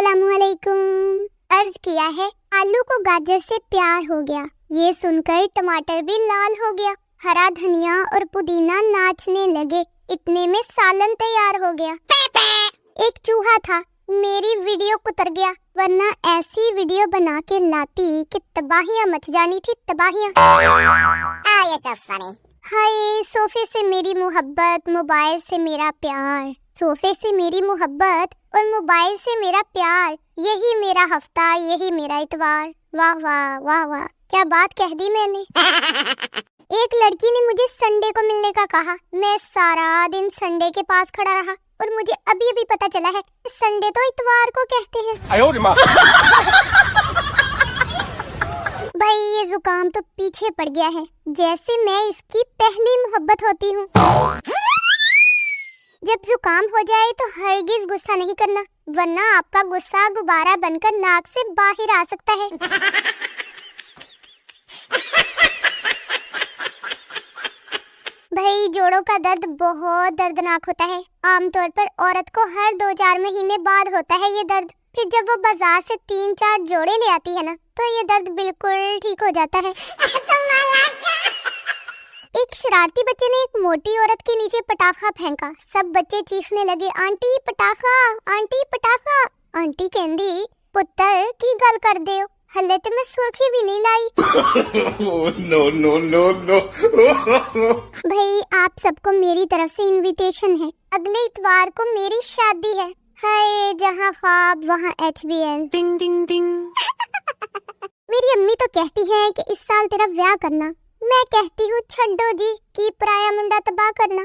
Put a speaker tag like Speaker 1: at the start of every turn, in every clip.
Speaker 1: अस्सलामुअलैकुम। अर्ज किया है, आलू को गाजर से प्यार हो गया। ये सुनकर टमाटर भी लाल हो गया। हरा धनिया और पुदीना नाचने लगे। इतने में सालन तैयार हो गया। एक चूहा था, मेरी वीडियो कुतर गया, वरना ऐसी वीडियो बना के लाती कि तबाहियां मच जानी थी, तबाहियां। हाय, सोफे से मेरी मोहब्बत, मोबाइल से मेरा प्यार। सोफे से मेरी मोहब्बत और मोबाइल से मेरा प्यार, यही मेरा हफ्ता, यही मेरा इतवार। वाह वाह वाह वाह, क्या बात कह दी मैंने। एक लड़की ने मुझे संडे को मिलने का कहा। मैं सारा दिन संडे के पास खड़ा रहा और मुझे अभी अभी पता चला है संडे तो इतवार को कहते हैं। भाई ये जुकाम तो पीछे पड़ गया है, जैसे मैं इसकी पहली मोहब्बत होती हूँ। जब जुकाम हो जाए तो हरगिज गुस्सा नहीं करना, वरना आपका गुस्सा गुब्बारा बनकर नाक से बाहर आ सकता है। भाई जोड़ों का दर्द बहुत दर्दनाक होता है। आमतौर पर औरत को हर 2-4 महीने बाद होता है ये दर्द। फिर जब वो बाजार से 3-4 जोड़े ले आती है ना, तो ये दर्द बिल्कुल ठीक हो जाता है। एक शरारती बच्चे ने एक मोटी औरत के नीचे पटाखा फेंका। सब बच्चे चीखने लगे, आंटी पटाखा, आंटी पटाखा। आंटी कहंदी, पुत्र की गल कर दे, हले तो मैं सुर्खी भी नहीं लाई।
Speaker 2: No no no no.
Speaker 1: भाई आप सबको मेरी तरफ से इनविटेशन है, अगले इतवार को मेरी शादी है। हाय, जहाँ ख्वाब वहाँ HBL।
Speaker 3: डिंग डिंग डिंग।
Speaker 1: मेरी अम्मी तो कहती है कि इस साल तेरा ब्याह करना। मैं कहती हूँ छड्डो जी, की पराया मुंडा तबाह करना।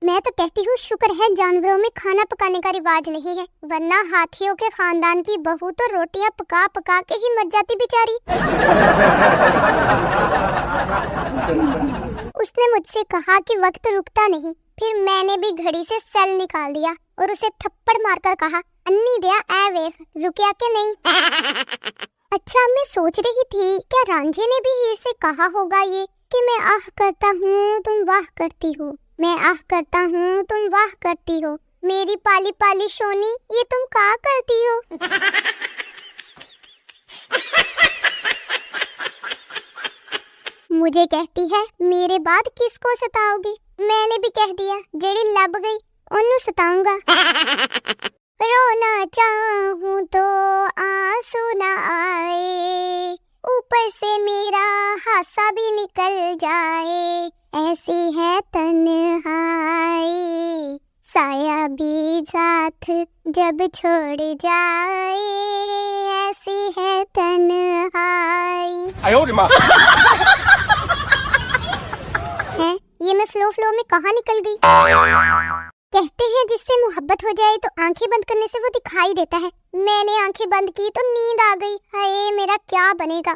Speaker 1: मैं तो कहती हूँ शुक्र है जानवरों में खाना पकाने का रिवाज नहीं है, वरना हाथियों के खानदान की बहू तो रोटियां पका पका के ही मर जाती बेचारी। उसने मुझसे कहा कि वक्त रुकता नहीं। फिर मैंने भी घड़ी से सेल निकाल दिया और उसे थप्पड़ मारकर कहा, अन्नी दिया ऐ वेख, रुकिया के नहीं। अच्छा, मैं सोच रही थी क्या रांझे ने भी हीर से कहा होगा ये कि मैं आह करता हूँ तुम वाह करती हो, मैं आह करता हूँ तुम वाह करती हो, मेरी पाली पाली सोनी ये तुम क्या करती हो। मुझे कहती है मेरे बाद किसको सताओगी। मैंने भी कह दिया, जेड़ी लब गई ओनू सताऊंगा। रोना चाहूं तो आंसू न आए, ऊपर से मेरा हासा भी निकल जाए, ऐसी है तन्हाई, साया भी साथ जब छोड़ जाए, ऐसी है तन्हाई। है ये मैं फ्लो में कहाँ निकल गई। कहते हैं जिससे मोहब्बत हो जाए तो आंखें बंद करने से वो दिखाई देता है। मैंने आंखें बंद की तो नींद आ गई। हाय मेरा क्या बनेगा।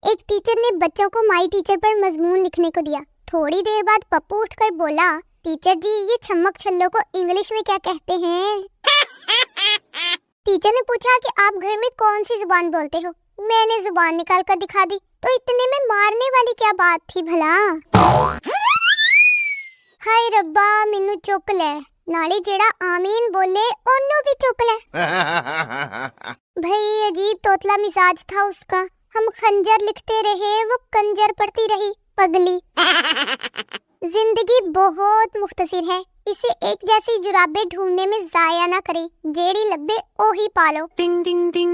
Speaker 1: एक टीचर ने बच्चों को माई टीचर पर मजमून लिखने को दिया। थोड़ी देर बाद पप्पू उठकर बोला, टीचर जी ये छमक छल्लों को इंग्लिश में क्या कहते हैं। टीचर ने पूछा कि आप घर में कौन सी जुबान बोलते हो। मैंने जुबान निकाल कर दिखा दी। तो इतने में मारने वाली क्या बात थी भला। हाय रब्बा मैनू चुक ले, नाले जेड़ा आमीन बोले ओनू भी चुक ले। भाई अजीब तोतला मिजाज था उसका। हम खंजर लिखते रहे, वो कंजर पढ़ती रही, पगली। जिंदगी बहुत मुख्तसिर है, इसे एक जैसी जुराबे ढूंढने में जाया ना करे, जेड़ी लब्बे ओही पालो।
Speaker 3: डिंग डिंग डिंग।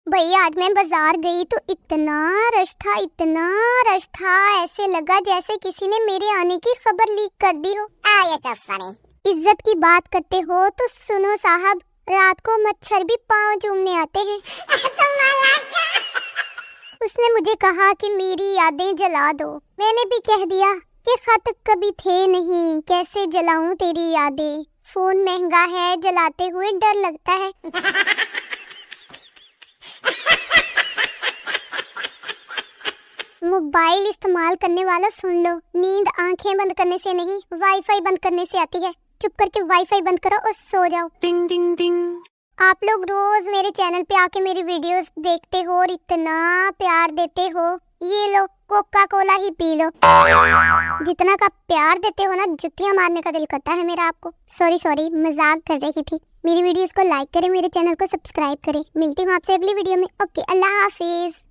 Speaker 1: भैया आज मैं बाजार गई तो इतना रश था, इतना रश था, ऐसे लगा जैसे किसी ने मेरे आने की खबर लीक कर दी हो। इज्जत की बात करते हो तो सुनो साहब, रात को मच्छर भी पाँव चूमने आते हैं। उसने मुझे कहा कि मेरी यादें जला दो। मैंने भी कह दिया कि खत कभी थे नहीं, कैसे जलाऊं तेरी यादें, फोन महंगा है, जलाते हुए डर लगता है। मोबाइल इस्तेमाल करने वाला सुन लो, नींद आंखें बंद करने से नहीं, वाईफाई बंद करने से आती है। चुप करके वाईफाई बंद करो और सो जाओ।
Speaker 3: डिंग डिंग डिंग।
Speaker 1: आप लोग रोज मेरे चैनल पे आके मेरी वीडियोस देखते हो और इतना प्यार देते हो, ये लो कोका कोला ही पी लो। जितना का प्यार देते हो ना, जुतियां मारने का दिल करता है मेरा आपको। सॉरी मजाक कर रही थी। मेरी वीडियोस को लाइक करें, मेरे चैनल को सब्सक्राइब करें। मिलती हूँ आपसे अगली वीडियो में। ओके, अल्लाह हाफिज।